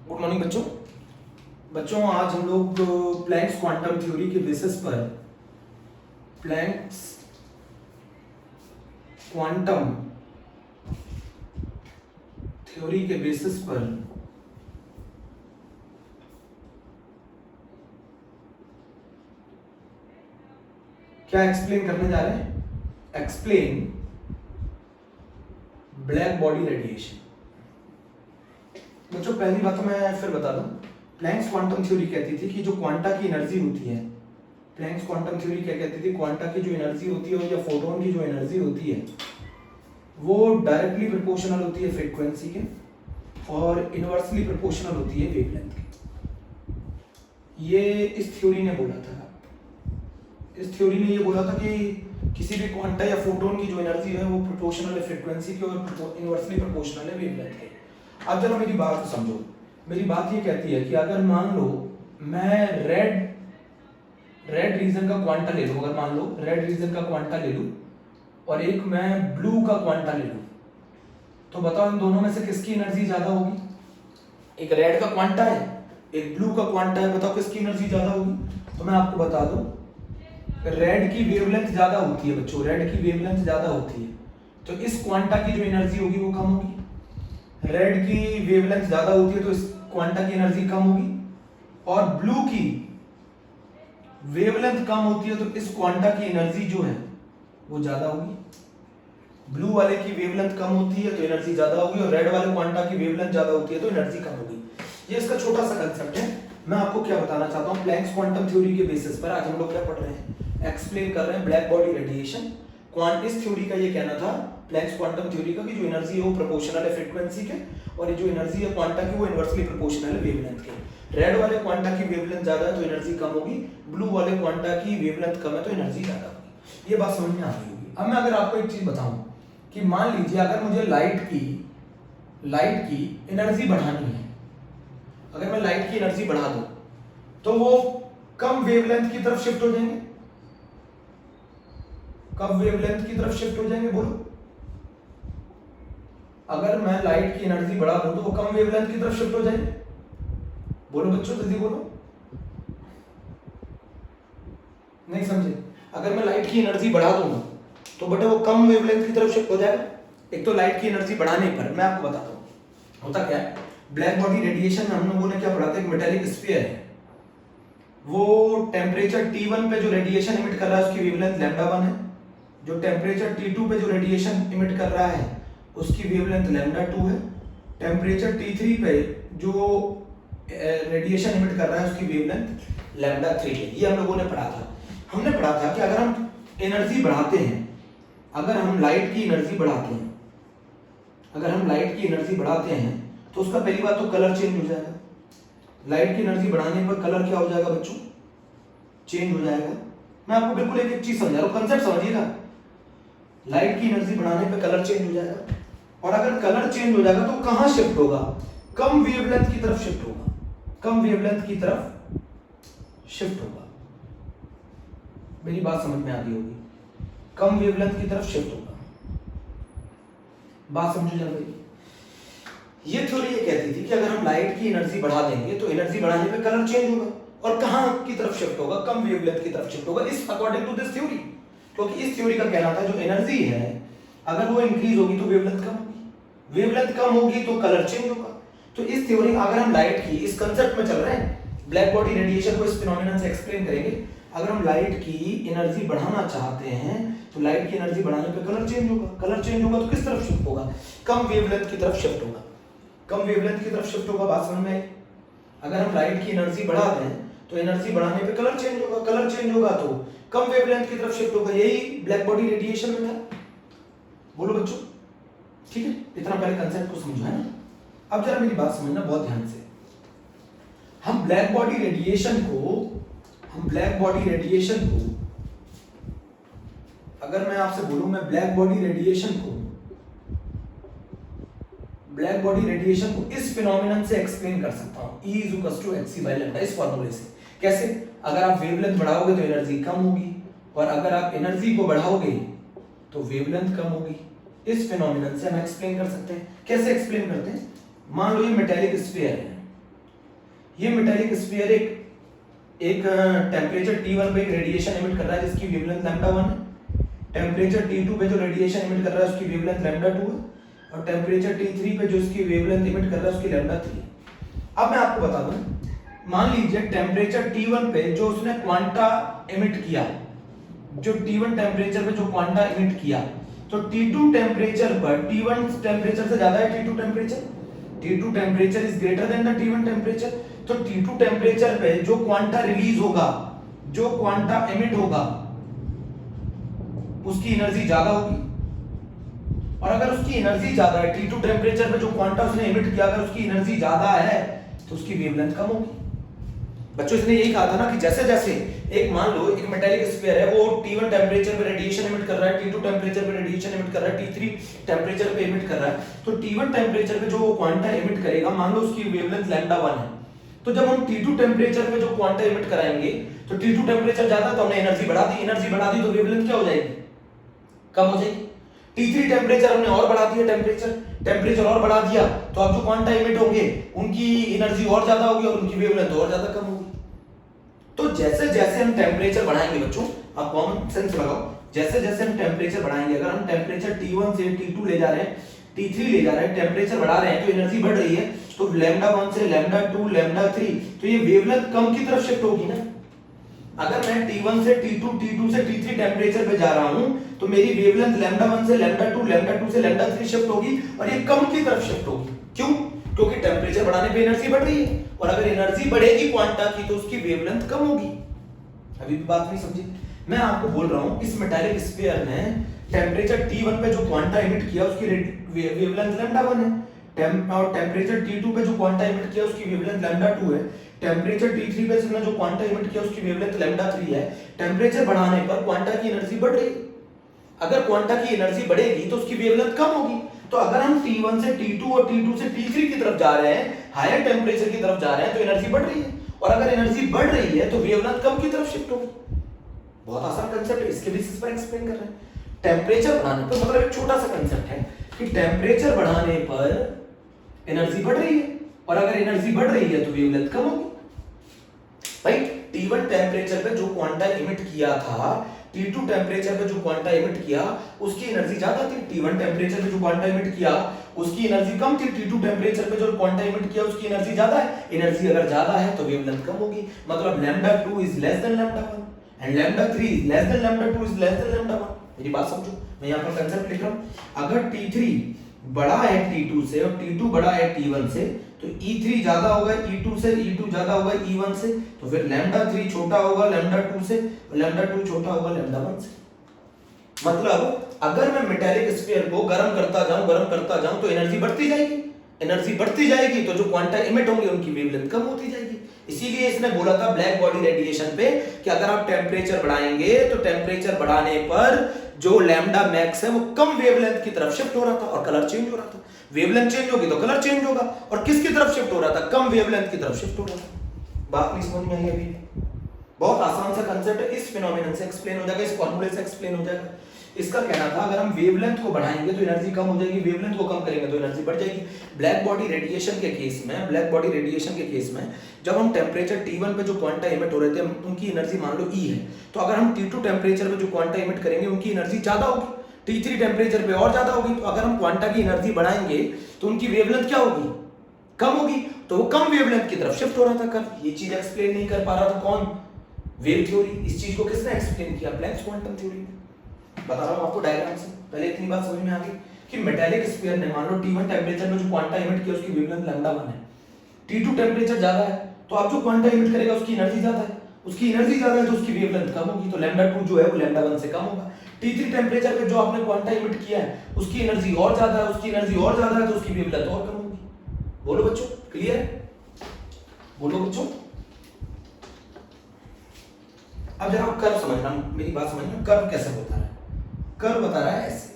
Good morning बच्चों। बच्चों आज हम लोग प्लैंक्स क्वांटम थ्योरी के बेसिस पर प्लैंक्स क्वांटम थ्योरी के बेसिस पर क्या एक्सप्लेन करने जा रहे हैं? Explain black body radiation. बच्चों पहली बात तो मैं फिर बता दूं, प्लैंक्स क्वांटम थ्योरी कहती थी कि जो क्वांटा की एनर्जी होती है, प्लैंक्स क्वांटम थ्योरी क्या कहती थी, क्वांटा की जो एनर्जी होती है या फोटोन की जो एनर्जी होती है वो डायरेक्टली प्रोपोर्शनल होती है फ्रीक्वेंसी के और इनवर्सली प्रोपोर्शनल होती है वेवलेंथ के। ये इस थ्योरी ने बोला था, इस थ्योरी ने ये बोला था कि किसी भी क्वांटा या फोटोन की जो एनर्जी है वो प्रोपोर्शनल है फ्रीक्वेंसी के और इनवर्सली प्रोपोर्शनल है वेवलेंथ के। अब जरा मेरी बात को समझो। मेरी बात ये कहती है कि अगर मान लो मैं रेड रीजन का क्वांटा ले लूं, अगर मान लो रेड रीजन का क्वांटा ले लूं और एक मैं ब्लू का क्वांटा ले लूं, तो बताओ इन दोनों में से किसकी एनर्जी ज्यादा होगी? एक रेड का क्वांटा है, एक ब्लू का क्वांटा है, बताओ किसकी एनर्जी ज्यादा होगी? तो मैं आपको बता दूं, रेड की वेवलेंथ ज्यादा होती है बच्चों, रेड की वेवलेंथ ज्यादा होती है, तो इस क्वांटा की जो एनर्जी होगी वो कम होगी। रेड की वेवलेंथ ज्यादा होती है तो इस क्वांटा की एनर्जी कम होगी, और ब्लू की वेवलेंथ कम होती है तो इस क्वांटा की एनर्जी जो है वो ज्यादा होगी। ब्लू वाले की वेवलेंथ कम होती है तो एनर्जी ज्यादा होगी, और रेड वाले क्वांटा की वेवलेंथ ज्यादा होती है तो एनर्जी कम होगी। ये इसका छोटा सा कंसेप्ट है। मैं आपको क्या बताना चाहता हूं, प्लैंक्स क्वांटम थ्योरी के बेसिस पर आज हम लोग क्या पढ़ रहे हैं, एक्सप्लेन कर रहे हैं ब्लैक बॉडी रेडिएशन। इस थ्योरी का ये कहना था, प्लैंक्स क्वांटम थ्योरी का, कि जो एनर्जी है वो प्रोपोर्शनल है फ्रीक्वेंसी के और ये जो एनर्जी है क्वांटा की वो इनवर्सली प्रोपोर्शनल है वेवलेंथ के। रेड वाले क्वांटा की वेवलेंथ ज्यादा है तो एनर्जी कम होगी, ब्लू वाले क्वांटा की वेवलेंथ कम है तो एनर्जी ज्यादा होगी। ये बात समझ में आ रही होगी। अब मैं अगर आपको एक चीज बताऊं कि मान लीजिए अगर मुझे लाइट की एनर्जी बढ़ानी है, अगर मैं लाइट की एनर्जी बढ़ा दूं तो वो कम वेवलेंथ की तरफ शिफ्ट हो जाएंगे। कब वेवलेंथ की तरफ शिफ्ट हो जाएंगे बोलो? अगर मैं लाइट की एनर्जी बढ़ा दूं तो वो कम वेवलेंथ की तरफ शिफ्ट हो जाएंगे। बोलो बच्चों जल्दी बोलो, नहीं समझे? अगर मैं लाइट की एनर्जी बढ़ा दूंगा तो बेटा वो कम वेवलेंथ की तरफ शिफ्ट हो जाएगा। एक तो लाइट की एनर्जी बढ़ाने पर मैं आपको बताता हूं होता क्या है। ब्लैक बॉडी रेडिएशन में हम लोगों ने क्या पढ़ा था, एक मेटेलिक स्फीयर है, वो टेम्परेचर T1 पे जो रेडिएशन इमिट कर रहा है उसकी वेवलेंथ λ1 है, जो टेम्परेचर T2 पे जो रेडिएशन इमिट कर रहा है उसकी वेवलेंथ λ2 है, टेम्परेचर T3 पे जो रेडिएशन इमिट कर रहा है उसकी वेवलेंथ λ3 है। ये हम लोगों ने पढ़ा था। हमने पढ़ा था कि अगर हम एनर्जी बढ़ाते हैं, अगर हम लाइट की एनर्जी बढ़ाते हैं, अगर हम लाइट की एनर्जी बढ़ाते हैं तो उसका पहली बात तो कलर चेंज हो जाएगा। लाइट की एनर्जी बढ़ाने पर कलर क्या हो जाएगा बच्चों? चेंज हो जाएगा। मैं आपको बिल्कुल एक एक चीज समझा रहा हूं, कंसेप्ट समझिएगा। लाइट की एनर्जी बढ़ाने पर कलर चेंज हो जाएगा, और अगर कलर चेंज हो जाएगा तो कहां शिफ्ट होगा? कम वेवलेंथ की तरफ शिफ्ट होगा, कम वेवलेंथ की तरफ शिफ्ट होगा। मेरी बात समझ में आ रही होगी, कम वेवलेंथ की तरफ शिफ्ट होगा। बात समझो जरा मेरी। ये थ्योरी ये कहती थी कि अगर हम लाइट की एनर्जी बढ़ा देंगे तो एनर्जी बढ़ाने पे कलर चेंज होगा, और कहां की तरफ शिफ्ट होगा? कम वेवलेंथ की तरफ शिफ्ट होगा, इस अकॉर्डिंग टू दिस थ्योरी। क्योंकि इस थ्योरी का कहना था जो एनर्जी है अगर वो इंक्रीज होगी तो वेवलेंथ कम होगी, वेवलेंथ कम होगी तो कलर चेंज होगा। तो इस थ्योरी अगर हम लाइट की इस कंसेप्ट में चल रहे हैं, ब्लैक बॉडी रेडिएशन को इस फिनोमेनन से एक्सप्लेन करेंगे। अगर हम लाइट की एनर्जी बढ़ाना चाहते हैं तो लाइट की एनर्जी बढ़ाने पे कलर चेंज होगा, कलर चेंज होगा तो किस तरफ शिफ्ट होगा? कम वेवलेंथ की तरफ शिफ्ट होगा, कम वेवलेंथ की तरफ शिफ्ट होगा। बात समझ में? अगर हम लाइट की एनर्जी बढ़ा दें तो एनर्जी बढ़ाने पे कलर चेंज होगा, कलर चेंज होगा तो कम वेवलेंथ की तरफ शिफ्ट होगा। यही ब्लैक बॉडी रेडिएशन में था। बोलो बच्चों, ठीक है? इतना पहले कंसेप्ट को समझो, है ना? अब जरा मेरी बात समझना बहुत ध्यान से। हम ब्लैक बॉडी रेडिएशन को अगर मैं आपसे बोलूं, मैं ब्लैक बॉडी रेडिएशन को इस फिनोमेनन से एक्सप्लेन कर सकता हूं, E = hc/λ, इस फार्मूले से। कैसे? अगर आप वेवलेंथ बढ़ाओगे तो एनर्जी कम होगी, और अगर आप एनर्जी को बढ़ाओगे तो वेवलेंथ कम होगी। इस फिनोमेनन से हम एक्सप्लेन कर सकते हैं। कैसे एक्सप्लेन करते हैं? मान लो ये मेटेलिक स्फीयर है, ये मेटालिक स्फीयर एक टेम्परेचर T1 पे एक रेडिएशन एमिट कर रहा है जिसकी वेवलेंथ λ1 है, टेम्परेचर T2 पे जो रेडिएशन एमिट कर रहा है उसकी वेवलेंथ λ2 है, और टेम्परेचर T3 पे जो इसकी वेवलेंथ एमिट कर रहा है उसकी λ3 है। अब मैं आपको बता दूं, मान लीजिए टेम्परेचर T1 पे जो उसने क्वांटा एमिट किया, जो T1 टेम्परेचर पे जो क्वांटा एमिट किया, तो T2 टेम्परेचर पर T1 टेम्परेचर से ज्यादा है T2 temperature, T2 temperature is greater than the T1 temperature, तो T2 टेम्परेचर पे जो क्वांटा रिलीज होगा, जो क्वांटा एमिट होगा, उसकी एनर्जी ज्यादा होगी। और अगर उसकी एनर्जी ज्यादा है, T2 टेम्परेचर पे जो क्वांटा उसने एमिट किया, अगर उसकी एनर्जी ज्यादा है तो उसकी वेवलेंथ कम होगी। बच्चों इसने यही कहा था ना कि जैसे जैसे एक मान लो एक मेटालिक स्फीयर है, वो T1 टेम्परेचर पे रेडिएशन एमिट कर रहा है, T2 टेम्परेचर पे रेडिएशन एमिट कर रहा है, T3 टेम्परेचर पे एमिट कर रहा है, तो T1 टेम्परेचर पे जो वो क्वांटा एमिट करेगा, मान लो उसकी वेवलेंथ λ1 है, तो जब हम T2 टेम्परेचर पे जो क्वांटा एमिट कराएंगे तो T2 टेम्परेचर ज्यादा, तो हमने एनर्जी बढ़ा दी, एनर्जी बढ़ा दी तो वेवलेंथ क्या हो जाएगी, कम हो जाएगी। T3 टेम्परेचर हमने और बढ़ा दिया, टेम्परेचर और बढ़ा दिया, तो अब जो क्वांटा एमिट होंगे उनकी एनर्जी और ज्यादा होगी और उनकी वेवलेंथ और ज्यादा कम होगी। तो जैसे जैसे हम टेम्परेचर बढ़ाएंगे बच्चों, आप कॉमन सेंस लगाओ, जैसे जैसे हम टेम्परेचर बढ़ाएंगे, अगर हम टेम्परेचर T1 से T2 ले जा रहे हैं, T3 ले जा रहे हैं, टेम्परेचर बढ़ा रहे हैं, तो एनर्जी बढ़ रही है, तो λ1 से λ2 λ3, तो ये वेवलेंथ कम की तरफ शिफ्ट होगी ना। अगर मैं T1 से T2 T2 से T3 टेम्परेचर पे जा रहा हूं तो मेरी वेवलेंथ λ1 से λ2 से λ3 शिफ्ट होगी और ये कम की तरफ शिफ्ट होगी। क्यों? क्योंकि टेम्परेचर बढ़ाने पे एनर्जी बढ़ रही है, और अगर एनर्जी बढ़ेगी क्वांटा की तो उसकी वेवलेंथ कम होगी। अभी भी बात नहीं समझी? मैं आपको बोल रहा हूं इस मेटालिक स्फीयर ने टेम्परेचर T1 पे जो क्वांटा एमिट किया उसकी वेवलेंथ λ1 है, और टेम्परेचर T2 पे जो क्वांटा एमिट किया उसकी वेवलेंथ λ2 है, टेम्परेचर T3 पे इसने जो क्वांटा एमिट किया उसकी वेवलेंथ λ3 है। टेम्परेचर बढ़ाने पर क्वांटा की एनर्जी बढ़ रही है, अगर क्वांटा की एनर्जी बढ़ेगी तो उसकी वेवलेंथ कम होगी। तो अगर हम T1 से T2 और T2 से T3 की तरफ जा रहे हैं, हायर टेम्परेचर की तरफ जा रहे हैं, तो एनर्जी बढ़ रही है, और अगर एनर्जी बढ़ रही है तो वेवलेंथ कम की तरफ शिफ्ट होगी। बहुत आसान कंसेप्ट है, इसके बेसिस पर एक्सप्लेन कर रहे हैं। टेम्परेचर बढ़ाने पर, मतलब एक छोटा सा कंसेप्ट है कि टेम्परेचर बढ़ाने पर एनर्जी बढ़ रही है, और अगर एनर्जी बढ़ रही है तो वेवलेंथ कम होगी। भाई T1 टेम्परेचर पे जो क्वांटा एमिट किया था, T2 टेम्परेचर पे जो क्वांटा एमिट किया उसकी एनर्जी ज्यादा थी, T1 टेम्परेचर पे जो क्वांटा एमिट किया उसकी एनर्जी कम थी, T2 टेम्परेचर पे जो क्वांटा एमिट किया उसकी एनर्जी ज्यादा है। एनर्जी अगर ज्यादा है तो वेवलेंथ कम होगी, मतलब λ2 is less than λ1 and λ3 is less than λ2 is less than λ1। मेरी बात समझो, मैं यहां पर कंसेप्ट लिख रहा हूं। अगर T3 बड़ा है T2 से और T2 बड़ा है T1 से, तो E3 ज्यादा होगा E2 से, E2 ज्यादा होगा E1 से, तो फिर λ3 छोटा होगा λ2 से, और λ2 छोटा होगा λ1 से। मतलब अगर मैं मेटालिक स्फीयर को गर्म करता जाऊं तो एनर्जी बढ़ती जाएगी, एनर्जी बढ़ती जाएगी तो जो क्वांटा एमिट होंगे उनकी वेवलेंथ कम होती जाएगी। इसीलिए इसने बोला था ब्लैक बॉडी रेडिएशन पे कि अगर आप टेम्परेचर बढ़ाएंगे तो टेम्परेचर बढ़ाने पर जो लैम्डा मैक्स है वो कम वेवलेंथ की तरफ शिफ्ट हो रहा था और कलर चेंज हो रहा था। वेवलेंथ चेंज होगी तो कलर चेंज होगा, और किसकी तरफ शिफ्ट हो रहा था, कम वेवलेंथ की तरफ शिफ्ट हो रहा था। बात नहीं समझ में आई अभी? बहुत आसान सा कंसेप्ट है, इस फिनोमेनन से एक्सप्लेन हो जाएगा, इस फॉर्मूले से एक्सप्लेन हो जाएगा। इसका कहना था अगर हम वेवलेंथ को बढ़ाएंगे तो एनर्जी कम हो जाएगी, वेवलेंथ को कम करेंगे तो एनर्जी बढ़ जाएगी। ब्लैक बॉडी रेडिएशन के केस में जब हम टेम्परेचर T1 पे जो क्वांटा एमिट हो रहे थे उनकी एनर्जी मान लो E है, तो अगर हम T2 टेम्परेचर पे जो क्वांटा एमिट करेंगे उनकी एनर्जी ज्यादा होगी, T3 टेम्परेचर पे और ज्यादा होगी। तो अगर हम क्वांटा की एनर्जी बढ़ाएंगे तो उनकी वेवलेंथ क्या होगी, कम होगी, तो वो कम वेवलेंथ की तरफ शिफ्ट हो रहा था। कब ये चीज एक्सप्लेन नहीं कर पा रहा था कौन, वेव थ्योरी। इस चीज को किसने एक्सप्लेन किया, प्लैंक्स क्वांटम थ्योरी। बता रहा हूं आपको डायग्राम से, पहले इतनी बात समझ में आ गई कि मेटालिक स्फीयर ने मान लो T1 टेम्परेचर में जो क्वांटा एमिट किया उसकी वेवलेंथ λ1 है, T2 टेम्परेचर ज्यादा है तो अब जो क्वांटा एमिट करेगा उसकी एनर्जी ज्यादा है, उसकी एनर्जी ज्यादा है तो उसकी वेवलेंथ कम होगी, तो λ2 जो है वो λ1 से कम होगा। T3 टेम्परेचर पे जो आपने क्वांटा एमिट किया है उसकी एनर्जी और ज्यादा है, उसकी एनर्जी और ज्यादा है तो उसकी वेवलेंथ और कम होगी। बोलो बच्चों, क्लियर है? बोलो बच्चों। अब जरा कर्व समझना, मेरी बात समझना, कर्व कैसे होता है। कर्व बता रहा है ऐसे,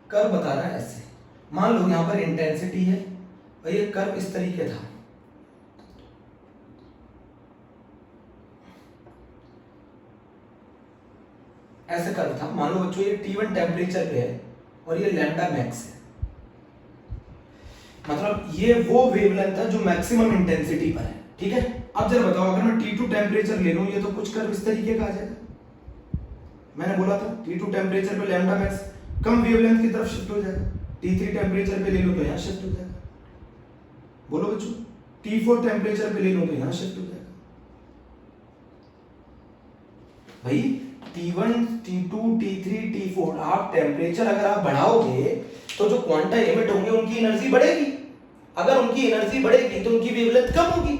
कर्व बता रहा है ऐसे। मान लो यहां पर इंटेंसिटी है और ये कर्व इस तरीके था, ऐसे कर्व था। मान लो बच्चों ये T1 टेम्परेचर पे है और ये लैम्डा मैक्स है। मतलब ये वो वेवलेंथ है जो मैक्सिमम इंटेंसिटी पर है, ठीक है। अब जरा बताओ, अगर मैं T2 टेम्परेचर ले लूं, ये तो कुछ कर इस तरीके का आ जाएगा। मैंने बोला था T2 टेम्परेचर पे लैम्डा मैक्स कम वेवलेंथ की तरफ शिफ्ट हो जाएगा, T3 टेम्परेचर पे ले लो तो यहाँ शिफ्ट हो जाएगा। बोलो बच्चों, T4 टेम्परेचर पे ले लो तो यहाँ शिफ्ट हो जाएगा। भाई T1, T2, T3, T4 आप टेम्परेचर अगर आप बढ़ाओगे तो जो क्वांटा एमिट होंगे उनकी एनर्जी बढ़ेगी। अगर उनकी एनर्जी बढ़ेगी तो उनकी वेवलेंथ कम होगी।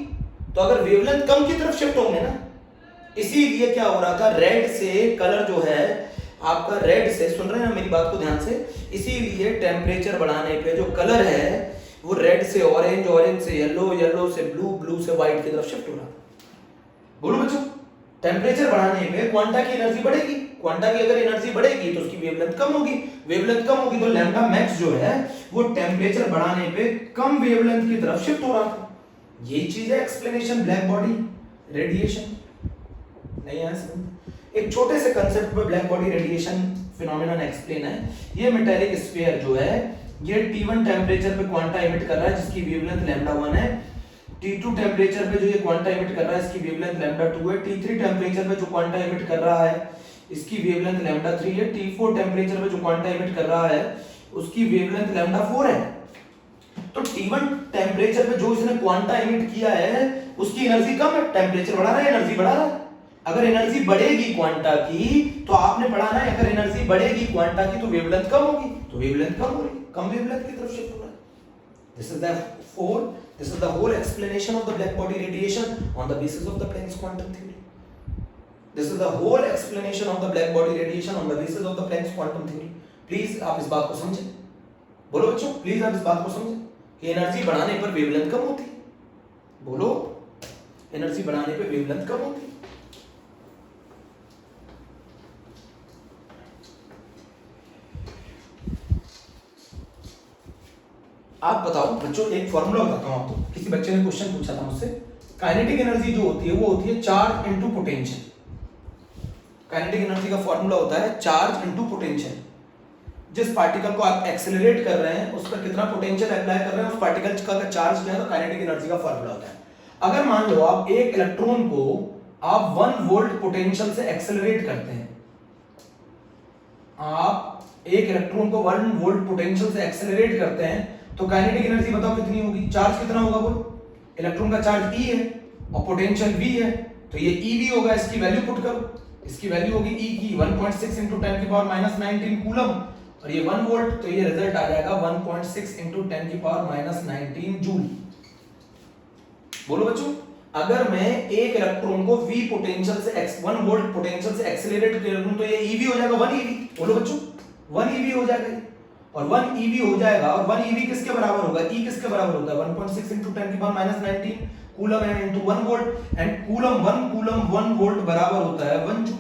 तो अगर वेवलेंथ कम की तरफ शिफ्ट होंगे ना, इसीलिए क्या हो रहा था, रेड से कलर जो है आपका, रेड से, सुन रहे हैं मेरी बात को ध्यान से, इसीलिए टेम्परेचर बढ़ाने पे जो कलर है वो रेड से ऑरेंज, ऑरेंज से येलो, येलो से ब्लू, ब्लू से व्हाइट की तरफ शिफ्ट हो रहा था। बोलो बच्चों, टेम्परेचर बढ़ाने पे क्वांटा की एनर्जी बढ़ेगी, क्वांटा की अगर एनर्जी बढ़ेगी तो उसकी वेवलेंथ कम होगी, वेवलेंथ कम होगी तो लैम्डा मैक्स जो है वो टेम्परेचर बढ़ाने पे कम वेवलेंथ की तरफ शिफ्ट हो रहा था। यही चीज है एक्सप्लेनेशन ब्लैक बॉडी रेडिएशन। नहीं है समझ? एक छोटे से कंसेप्ट पे black body radiation phenomenon explain है। ये मेटेलिक स्फीयर जो है ये T1 टेम्परेचर पे क्वांटा एमिट कर रहा है जिसकी वेवलेंथ लैम्डा 1 है। T2 टेम्परेचर पे जो ये क्वांटा एमिट कर रहा है इसकी वेवलेंथ लैम्डा 2 है। T3 टेम्परेचर पे जो क्वांटा एमिट कर रहा है इसकी वेवलेंथ लैम्डा 3 है। T4 टेम्परेचर पे जो क्वांटा एमिट कर रहा है उसकी वेवलेंथ लैम्डा 4 है। तो T1 टेम्परेचर पे जो इसने क्वांटा एमिट किया है उसकी एनर्जी कम है, टेम्परेचर बढ़ा रहा है, एनर्जी बढ़ा रहा है। अगर एनर्जी बढ़ेगी क्वांटा की तो आपने पढ़ाना है, अगर एनर्जी बढ़ेगी क्वांटा की तो वेवलेंथ कम होगी, तो वेवलेंथ कम हो रही, कम वेवलेंथ की तरफ शिफ्ट हो रहा है। This is the whole explanation of the black body radiation on the basis of the Planck's quantum theory. This is the whole explanation of the black body radiation on the basis of the Planck's quantum theory. Please आप इस बात को समझें। बोलो बच्चों, please आप इस बात को समझें कि एनर्जी बढ़ाने पर वेवलेंथ कम होती है। बोलो, एनर्जी बढ़ाने पर वेवलेंथ कम होती है। आप बताओ बच्चों, एक फॉर्मूला बताता हूं आपको। किसी बच्चे ने क्वेश्चन पूछा था मुझसे, काइनेटिक एनर्जी जो होती है वो होती है charge into potential. Kinetic energy का फॉर्मूला होता है चार्ज इनटू पोटेंशियल। जिस पार्टिकल को आप एक्सेलरेट कर रहे हैं उस पर कितना पोटेंशियल अप्लाई कर रहे हैं, उस पार्टिकल का चार्ज क्या है, तो काइनेटिक एनर्जी का फॉर्मूला होता है। अगर मान लो आप एक इलेक्ट्रॉन को आप 1 वोल्ट पोटेंशियल से एक्सेलरेट करते हैं, आप एक इलेक्ट्रॉन को 1 वोल्ट पोटेंशियल से एक्सेलरेट करते हैं तो काइनेटिक एनर्जी बताओ कितनी होगी, चार्ज कितना होगा। बोलो, इलेक्ट्रॉन का चार्ज E है और पोटेंशियल V है, तो ये EV होगा। इसकी वैल्यू पुट करो, इसकी वैल्यू होगी E की 1.6 × 10⁻⁻19 कूलम, और ये 1 वोल्ट, तो ये रिजल्ट आ जाएगा 1.6 × 10⁻⁻19 जूल। बोलो बच्चों, अगर मैं एक इलेक्ट्रॉन को V पोटेंशियल से 1 वोल्ट पोटेंशियल से एक्सेलरेट कर दूं तो ये EV हो जाएगा 1 EV। बोलो बच्चों, 1 EV हो जाएगा, और 1 EV हो जाएगा। और 1 EV किसके बराबर होगा, E किसके बराबर होता है, 1.6 × 10⁻⁻19 कूलम है into 1 volt, and coulomb 1 volt बराबर होता है 1 जूल।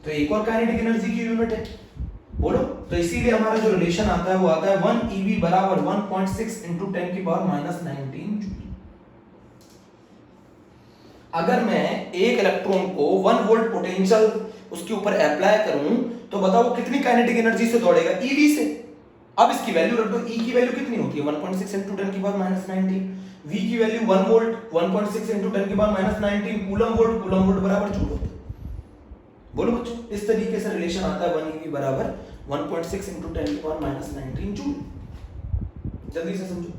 तो एक और काइनेटिक एनर्जी की यूनिट है। बोलो, तो इसीलिए हमारा जो रिलेशन आता है वो आता है 1 EV बराबर 1.6 × 10⁻⁻19 जूल। अगर मैं एक इलेक्ट्रॉन को 1 वोल्ट पोटेंशियल उसके ऊपर अप्लाई करूं तो बताओ कितनी काइनेटिक एनर्जी से दौड़ेगा, EV से। अब इसकी वैल्यू रख दो, E की वैल्यू कितनी होती है 1.6 × 10⁻⁻19, V की वैल्यू 1 वोल्ट 1.6 × 10⁻⁻19 कूलम वोल्ट बराबर जूल होता है। बोलो बच्चों, इस तरीके से रिलेशन आता है 1 EV बराबर 1.6 × 10⁻⁻19 जूल। जल्दी से समझो,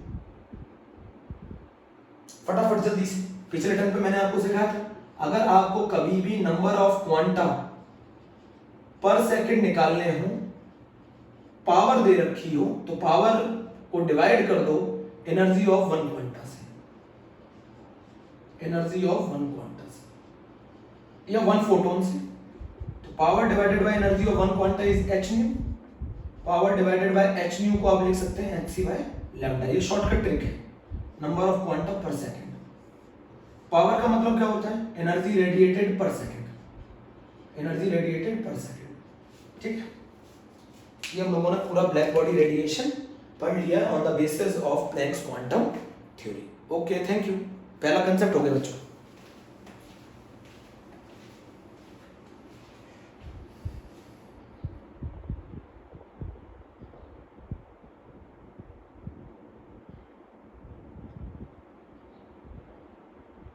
फटाफट जल्दी से। पिछले टर्म पे मैंने आपको सिखाया था, अगर आपको कभी भी नंबर ऑफ क्वांटा पर सेकंड निकालने हो, पावर दे रखी हो, तो पावर को डिवाइड कर दो एनर्जी ऑफ 1 क्वांटा से, एनर्जी ऑफ 1 क्वांटा से या 1 फोटोन से। तो power divided by energy of 1 quanta is h new. Power divided by h new को आप लिख सकते हैं hc/λ। ये शॉर्टकट ट्रिक है, नंबर ऑफ क्वांटा पर सेकंड। पावर का मतलब क्या होता है, एनर्जी रेडिएटेड पर सेकंड, एनर्जी रेडिएटेड पर सेकंड। ठीक है, ये हम लोगों ने पूरा ब्लैक बॉडी रेडिएशन पढ़ लिया on the basis of Planck's quantum theory. Okay, thank you. पहला कंसेप्ट हो गया बच्चों।